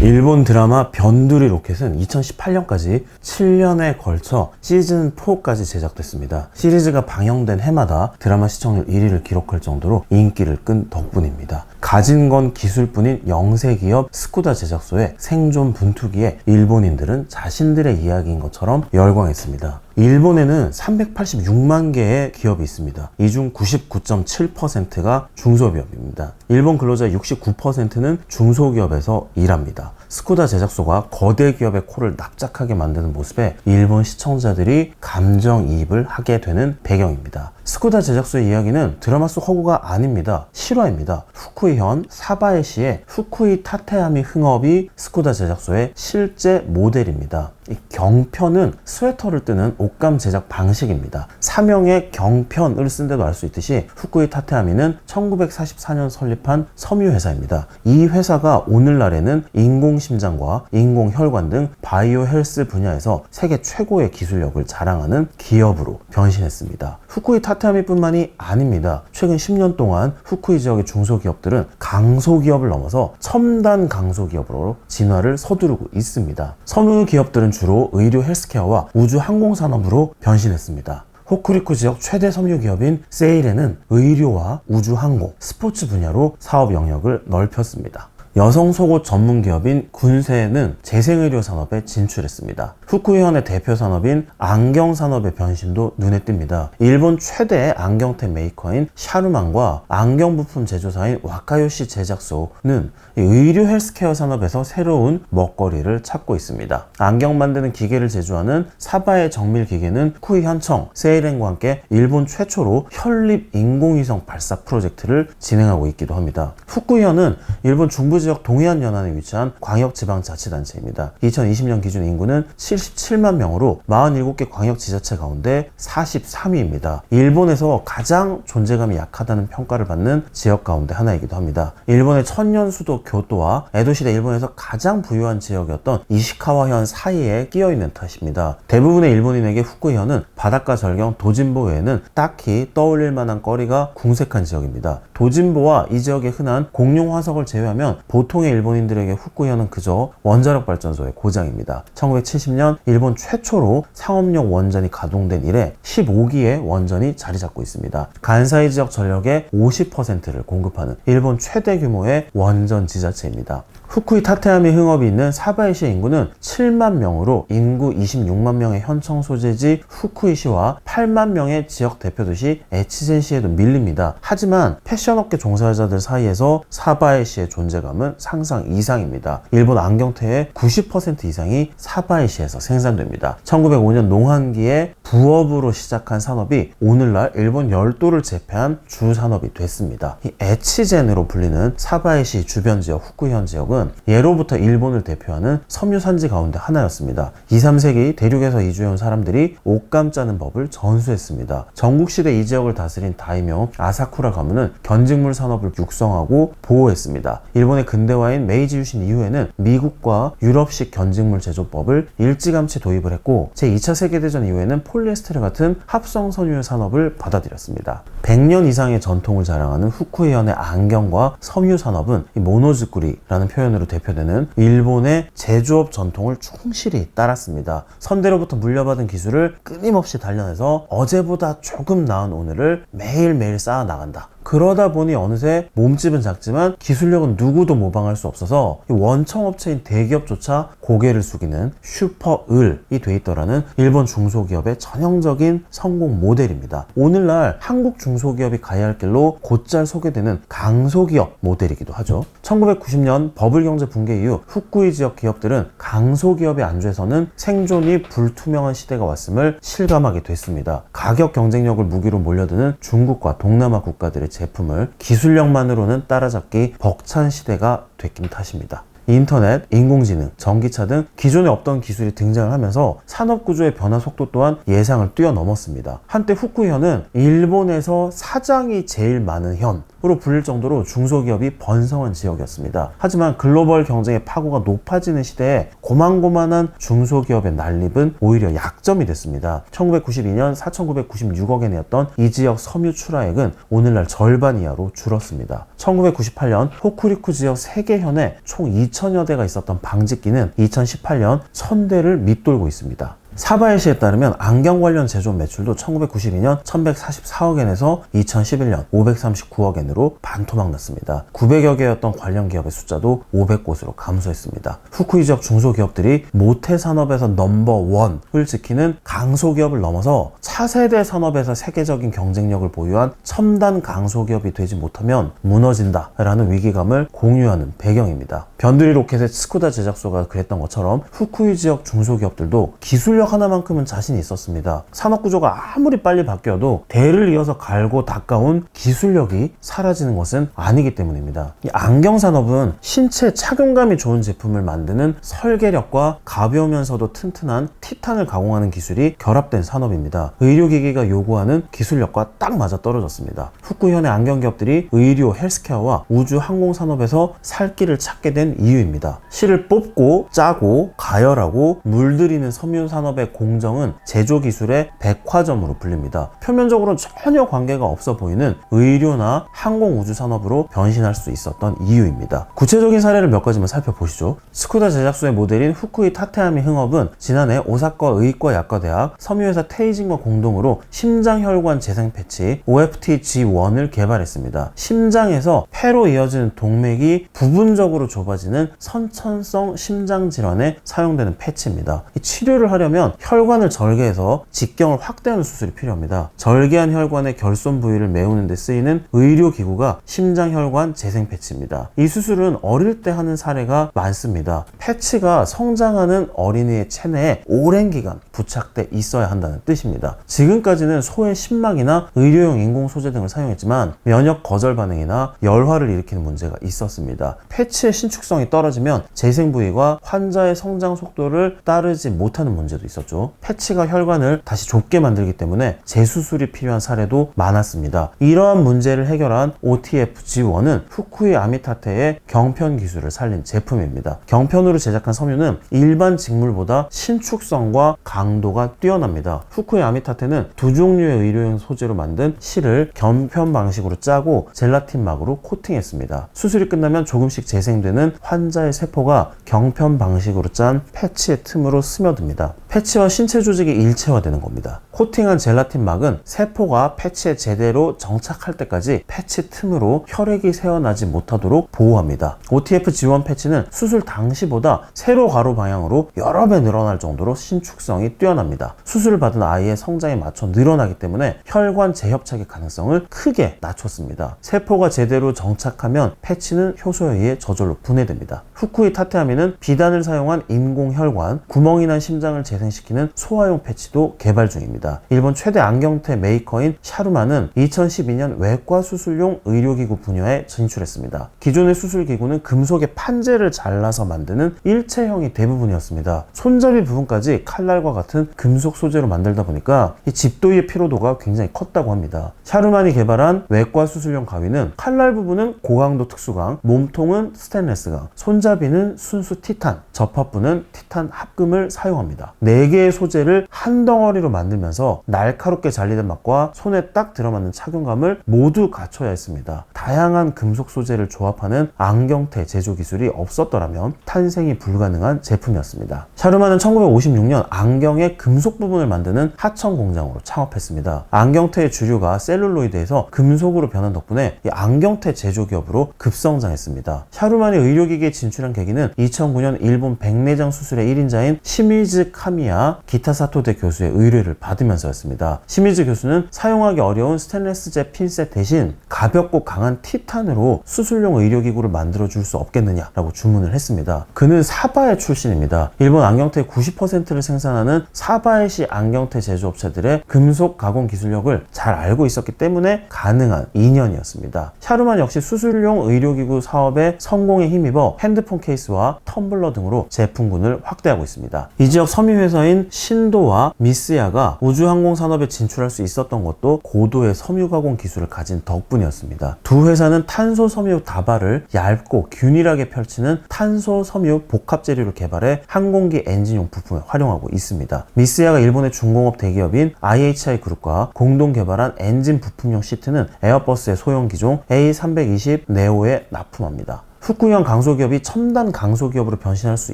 일본 드라마 변두리 로켓은 2018년까지 7년에 걸쳐 시즌 4까지 제작됐습니다. 시리즈가 방영된 해마다 드라마 시청률 1위를 기록할 정도로 인기를 끈 덕분입니다. 가진 건 기술뿐인 영세 기업 스쿠다 제작소의 생존 분투기에 일본인들은 자신들의 이야기인 것처럼 열광했습니다. 일본에는 386만 개의 기업이 있습니다. 이 중 99.7%가 중소기업입니다. 일본 근로자 69%는 중소기업에서 일합니다. 스쿠다 제작소가 거대 기업의 코를 납작하게 만드는 모습에 일본 시청자들이 감정이입을 하게 되는 배경입니다. 스쿠다 제작소의 이야기는 드라마 속 허구가 아닙니다. 실화입니다. 후쿠이현 사바에시의 후쿠이 타테야미 흥업이 스쿠다 제작소의 실제 모델입니다. 이 경편은 스웨터를 뜨는 옷감 제작 방식입니다. 사명에 경편을 쓴 데도 알 수 있듯이 후쿠이 타테야미는 1944년 설립한 섬유회사입니다. 이 회사가 오늘날에는 인공심장과 인공혈관 등 바이오 헬스 분야에서 세계 최고의 기술력을 자랑하는 기업으로 변신했습니다. 후쿠이 타테야미뿐만이 아닙니다. 최근 10년 동안 후쿠이 지역의 중소기업들은 강소기업을 넘어서 첨단 강소기업으로 진화를 서두르고 있습니다. 섬유 기업들은 주로 의료 헬스케어와 우주 항공산업으로 변신했습니다. 호쿠리쿠 지역 최대 섬유 기업인 세일에는 의료와 우주 항공, 스포츠 분야로 사업 영역을 넓혔습니다. 여성 속옷 전문 기업인 군세는 재생의료 산업에 진출했습니다. 후쿠이현의 대표 산업인 안경 산업의 변신도 눈에 띕니다. 일본 최대 안경템 메이커인 샤루만과 안경 부품 제조사인 와카요시 제작소는 의료 헬스케어 산업에서 새로운 먹거리를 찾고 있습니다. 안경 만드는 기계를 제조하는 사바의 정밀 기계는 후쿠이현청, 세일엔과 함께 일본 최초로 혈립 인공위성 발사 프로젝트를 진행하고 있기도 합니다. 후쿠이현은 일본 중부 지역 동해안 연안에 위치한 광역지방자치단체입니다. 2020년 기준 인구는 77만 명으로 47개 광역지자체 가운데 43위입니다. 일본에서 가장 존재감이 약하다는 평가를 받는 지역 가운데 하나이기도 합니다. 일본의 천년 수도 교토와 에도시대 일본에서 가장 부유한 지역이었던 이시카와현 사이에 끼어있는 탓입니다. 대부분의 일본인에게 후쿠이현은 바닷가 절경 도진보 외에는 딱히 떠올릴 만한 거리가 궁색한 지역입니다. 도진보와 이 지역에 흔한 공룡 화석을 제외하면 보통의 일본인들에게 후쿠이현은 그저 원자력 발전소의 고장입니다. 1970년 일본 최초로 상업용 원전이 가동된 이래 15기의 원전이 자리 잡고 있습니다. 간사이 지역 전력의 50%를 공급하는 일본 최대 규모의 원전 지자체입니다. 후쿠이 타테야미 흥업이 있는 사바이시의 인구는 7만 명으로 인구 26만 명의 현청 소재지 후쿠이시와 8만 명의 지역 대표도시 에치젠시에도 밀립니다. 하지만 패션업계 종사자들 사이에서 사바이시의 존재감은 상상 이상입니다. 일본 안경테의 90% 이상이 사바이시에서 생산됩니다. 1905년 농한기에 부업으로 시작한 산업이 오늘날 일본 열도를 제패한 주 산업이 됐습니다. 이 에치젠으로 불리는 사바이시 주변 지역 후쿠이현 지역은 예로부터 일본을 대표하는 섬유 산지 가운데 하나였습니다. 2, 3세기 대륙에서 이주해온 사람들이 옷감 짜는 법을 전수했습니다. 전국시대 이 지역을 다스린 다이묘 아사쿠라 가문은 견직물 산업을 육성하고 보호했습니다. 일본의 근대화인 메이지 유신 이후에는 미국과 유럽식 견직물 제조법을 일찌감치 도입을 했고 제2차 세계대전 이후에는 폴리에스테르 같은 합성 섬유 산업을 받아들였습니다. 100년 이상의 전통을 자랑하는 후쿠이현의 안경과 섬유 산업은 모노즈쿠리라는 표현으로 대표되는 일본의 제조업 전통을 충실히 따랐습니다. 선대로부터 물려받은 기술을 끊임없이 단련해서 어제보다 조금 나은 오늘을 매일매일 쌓아 나간다. 그러다 보니 어느새 몸집은 작지만 기술력은 누구도 모방할 수 없어서 원청업체인 대기업조차 고개를 숙이는 슈퍼을이 돼 있더라는 일본 중소기업의 전형적인 성공 모델입니다. 오늘날 한국 중소기업이 가야 할 길로 곧잘 소개되는 강소기업 모델이기도 하죠. 1990년 버블경제 붕괴 이후 후쿠이 지역 기업들은 강소기업의 안주에서는 생존이 불투명한 시대가 왔음을 실감하게 됐습니다. 가격 경쟁력을 무기로 몰려드는 중국과 동남아 국가들의 제품을 기술력만으로는 따라잡기 벅찬 시대가 됐긴 탓입니다. 인터넷, 인공지능, 전기차 등 기존에 없던 기술이 등장을 하면서 산업구조의 변화 속도 또한 예상을 뛰어넘었습니다. 한때 후쿠이현은 일본에서 사장이 제일 많은 현, 지역으로 불릴 정도로 중소기업이 번성한 지역이었습니다. 하지만 글로벌 경쟁의 파고가 높아지는 시대에 고만고만한 중소기업의 난립은 오히려 약점이 됐습니다. 1992년 4,996억 엔이었던 이 지역 섬유 출하액은 오늘날 절반 이하로 줄었습니다. 1998년 호쿠리쿠 지역 3개 현에 총 2,000여 대가 있었던 방직기는 2018년 1,000대를 밑돌고 있습니다. 사바이시에 따르면 안경 관련 제조업 매출도 1992년 1,144억 엔에서 2011년 539억 엔으로 반토막 났습니다. 900여 개였던 관련 기업의 숫자도 500곳으로 감소했습니다. 후쿠이 지역 중소기업들이 모태 산업에서 넘버1을 지키는 강소기업을 넘어서 차세대 산업에서 세계적인 경쟁력을 보유한 첨단 강소기업이 되지 못하면 무너진다라는 위기감을 공유하는 배경입니다. 변두리 로켓의 스쿠다 제작소가 그랬던 것처럼 후쿠이 지역 중소기업들도 기술력 하나만큼은 자신이 있었습니다. 산업구조가 아무리 빨리 바뀌어도 대를 이어서 갈고 닦아온 기술력이 사라지는 것은 아니기 때문입니다. 이 안경산업은 신체 착용감이 좋은 제품을 만드는 설계력과 가벼우면서도 튼튼한 티탄을 가공하는 기술이 결합된 산업입니다. 의료기기가 요구하는 기술력과 딱 맞아떨어졌습니다. 후쿠이현의 안경기업들이 의료, 헬스케어와 우주 항공산업에서 살 길을 찾게 된 이유입니다. 실을 뽑고 짜고 가열하고 물들이는 섬유산업의 공정은 제조기술의 백화점으로 불립니다. 표면적으로는 전혀 관계가 없어 보이는 의료나 항공우주산업으로 변신할 수 있었던 이유입니다. 구체적인 사례를 몇 가지만 살펴보시죠. 스쿠다 제작소의 모델인 후쿠이 타테아미 흥업은 지난해 오사카 의과약과대학 섬유회사 테이징과 공동으로 심장혈관 재생 패치 OFT-G1을 개발했습니다. 심장에서 폐로 이어지는 동맥이 부분적으로 좁아지는 선천성 심장질환에 사용되는 패치입니다. 이 치료를 하려면 혈관을 절개해서 직경을 확대하는 수술이 필요합니다. 절개한 혈관의 결손 부위를 메우는 데 쓰이는 의료기구가 심장혈관 재생 패치입니다. 이 수술은 어릴 때 하는 사례가 많습니다. 패치가 성장하는 어린이의 체내에 오랜 기간 부착돼 있어야 한다는 뜻입니다. 지금까지는 소의 심막이나 의료용 인공 소재 등을 사용했지만 면역 거절 반응이나 열화를 일으키는 문제가 있었습니다. 패치의 신축성이 떨어지면 재생 부위가 환자의 성장 속도를 따르지 못하는 문제도 있었죠. 패치가 혈관을 다시 좁게 만들기 때문에 재수술이 필요한 사례도 많았습니다. 이러한 문제를 해결한 OTF-G1은 후쿠이 아미타테의 경편 기술을 살린 제품입니다. 경편으로 제작한 섬유는 일반 직물보다 신축성과 강도가 뛰어납니다. 후쿠이 아미타테는 두 종류의 의료용 소재로 만든 실을 경편 방식으로 짜고 젤라틴 막으로 코팅했습니다. 수술이 끝나면 조금씩 재생되는 환자의 세포가 경편 방식으로 짠 패치의 틈으로 스며듭니다. 패치와 신체 조직이 일체화되는 겁니다. 코팅한 젤라틴 막은 세포가 패치에 제대로 정착할 때까지 패치 틈으로 혈액이 새어나지 못하도록 보호합니다. OTF-G1 패치는 수술 당시보다 세로 가로 방향으로 여러 배 늘어날 정도로 신축성이 뛰어납니다. 수술을 받은 아이의 성장에 맞춰 늘어나기 때문에 혈관 재협착의 가능성을 크게 낮췄습니다. 세포가 제대로 정착하면 패치는 효소에 의해 저절로 분해됩니다. 후쿠이 타테아미는 비단을 사용한 인공혈관, 구멍이 난 심장을 재생시키는 소화용 패치도 개발 중입니다. 일본 최대 안경테 메이커인 샤루만은 2012년 외과 수술용 의료기구 분야에 진출했습니다. 기존의 수술기구는 금속의 판재를 잘라서 만드는 일체형이 대부분이었습니다. 손잡이 부분까지 칼날과 같은 금속 소재로 만들다 보니까 이 집도의의 피로도가 굉장히 컸다고 합니다. 샤루만이 개발한 외과 수술용 가위는 칼날 부분은 고강도 특수강, 몸통은 스테인레스강, 손잡이는 순수 티탄, 접합부는 티탄 합금을 사용합니다. 4개의 소재를 한 덩어리로 만들면서 날카롭게 잘리는 맛과 손에 딱 들어맞는 착용감을 모두 갖춰야 했습니다. 다양한 금속 소재를 조합하는 안경테 제조 기술이 없었더라면 탄생이 불가능한 제품이었습니다. 샤루만은 1956년 안경의 금속 부분을 만드는 하청 공장으로 창업했습니다. 안경테의 주류가 셀룰로이드에서 금속으로 변한 덕분에 이 안경테 제조 기업으로 급성장했습니다. 샤루만이 의료기기에 진출한 계기는 2009년 일본 백내장 수술의 1인자인 시미즈 카미야 기타사토대 교수의 의뢰를 받으면서였습니다. 시미즈 교수는 사용하기 어려운 스테인레스제 핀셋 대신 가볍고 강한 티탄으로 수술용 의료기구를 만들어줄 수 없겠느냐라고 주문을 했습니다. 그는 사바에 출신입니다. 일본 안경테의 90%를 생산하는 사바에시 안경테 제조업체들의 금속 가공 기술력을 잘 알고 있었기 때문에 가능한 인연이었습니다. 샤루만 역시 수술용 의료기구 사업의 성공에 힘입어 핸드폰 케이스와 텀블러 등으로 제품군을 확대하고 있습니다. 이 지역 섬유회사 회사인 신도와 미쓰야가 우주항공 산업에 진출할 수 있었던 것도 고도의 섬유 가공 기술을 가진 덕분이었습니다. 두 회사는 탄소 섬유 다발을 얇고 균일하게 펼치는 탄소 섬유 복합 재료를 개발해 항공기 엔진용 부품에 활용하고 있습니다. 미쓰야가 일본의 중공업 대기업인 IHI 그룹과 공동 개발한 엔진 부품용 시트는 에어버스의 소형 기종 A320 네오에 납품합니다. 후쿠이현 강소기업이 첨단 강소기업으로 변신할 수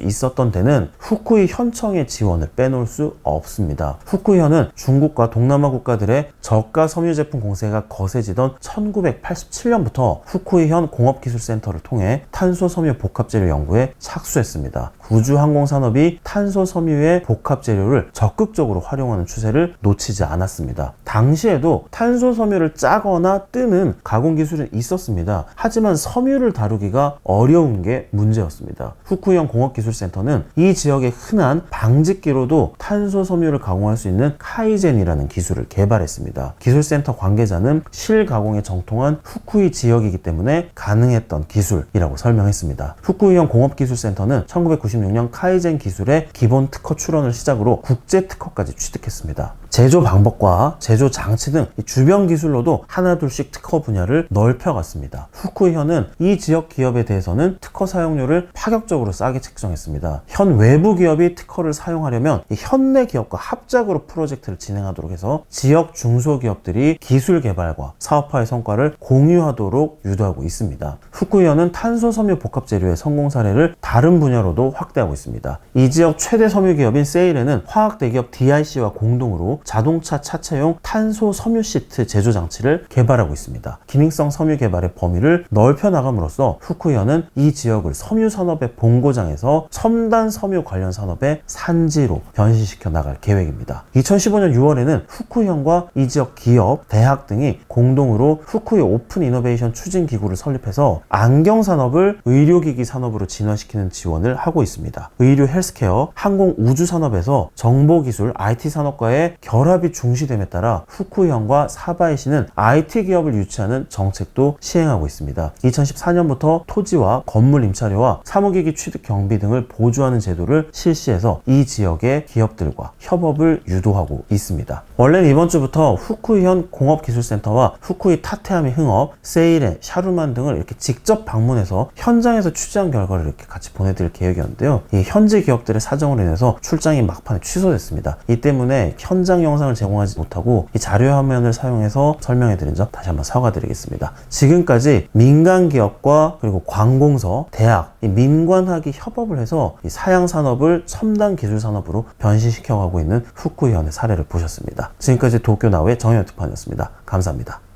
있었던 데는 후쿠이 현청의 지원을 빼놓을 수 없습니다. 후쿠이현은 중국과 동남아 국가들의 저가 섬유 제품 공세가 거세지던 1987년부터 후쿠이현 공업기술센터를 통해 탄소 섬유 복합재료 연구에 착수했습니다. 우주항공산업이 탄소 섬유의 복합재료를 적극적으로 활용하는 추세를 놓치지 않았습니다. 당시에도 탄소 섬유를 짜거나 뜨는 가공 기술은 있었습니다. 하지만 섬유를 다루기가 어려운 게 문제였습니다. 후쿠이현 공업기술센터는 이 지역의 흔한 방직기로도 탄소 섬유를 가공할 수 있는 카이젠이라는 기술을 개발했습니다. 기술센터 관계자는 실가공에 정통한 후쿠이 지역이기 때문에 가능했던 기술이라고 설명했습니다. 후쿠이현 공업기술센터는 1996년 카이젠 기술의 기본 특허 출원을 시작으로 국제 특허까지 취득했습니다. 제조 방법과 제조 장치 등 주변 기술로도 하나둘씩 특허 분야를 넓혀갔습니다. 후쿠이현은 이 지역 기업에 대해서는 특허 사용료를 파격적으로 싸게 책정했습니다. 현 외부 기업이 특허를 사용하려면 현내 기업과 합작으로 프로젝트를 진행하도록 해서 지역 중소기업들이 기술 개발과 사업화의 성과를 공유하도록 유도하고 있습니다. 후쿠이현은 탄소 섬유 복합 재료의 성공 사례를 다른 분야로도 확대하고 있습니다. 이 지역 최대 섬유 기업인 세일에는 화학 대기업 DIC와 공동으로 자동차 차체용 탄소 섬유 시트 제조 장치를 개발하고 있습니다. 기능성 섬유 개발의 범위를 넓혀 나감으로써 후쿠이현은 이 지역을 섬유 산업의 본고장에서 첨단 섬유 관련 산업의 산지로 변신시켜 나갈 계획입니다. 2015년 6월에는 후쿠이현과 이 지역 기업, 대학 등이 공동으로 후쿠이 오픈 이노베이션 추진 기구를 설립해서 안경 산업을 의료기기 산업으로 진화시키는 지원을 하고 있습니다. 의료 헬스케어, 항공 우주 산업에서 정보기술, IT 산업과의 결합이 중시됨에 따라 후쿠이현과 사바이시는 IT 기업을 유치하는 정책도 시행하고 있습니다. 2014년부터 토지와 건물 임차료와 사무기기 취득 경비 등을 보조하는 제도를 실시해서 이 지역의 기업들과 협업을 유도하고 있습니다. 원래는 이번 주부터 후쿠이현 공업기술센터와 후쿠이 타테아미 흥업, 세일에, 샤루만 등을 이렇게 직접 방문해서 현장에서 취재한 결과를 이렇게 같이 보내드릴 계획이었는데요. 이 현지 기업들의 사정으로 인해서 출장이 막판에 취소됐습니다. 이 때문에 현장 영상을 제공하지 못하고 이 자료 화면을 사용해서 설명해드린 점 다시 한번 사과드리겠습니다. 지금까지 민간 기업과 그리고 관공서, 대학, 이 민관학이 협업을 해서 이 사양 산업을 첨단 기술 산업으로 변신시켜가고 있는 후쿠이현의 사례를 보셨습니다. 지금까지 도쿄나우의 정현특판이었습니다. 감사합니다.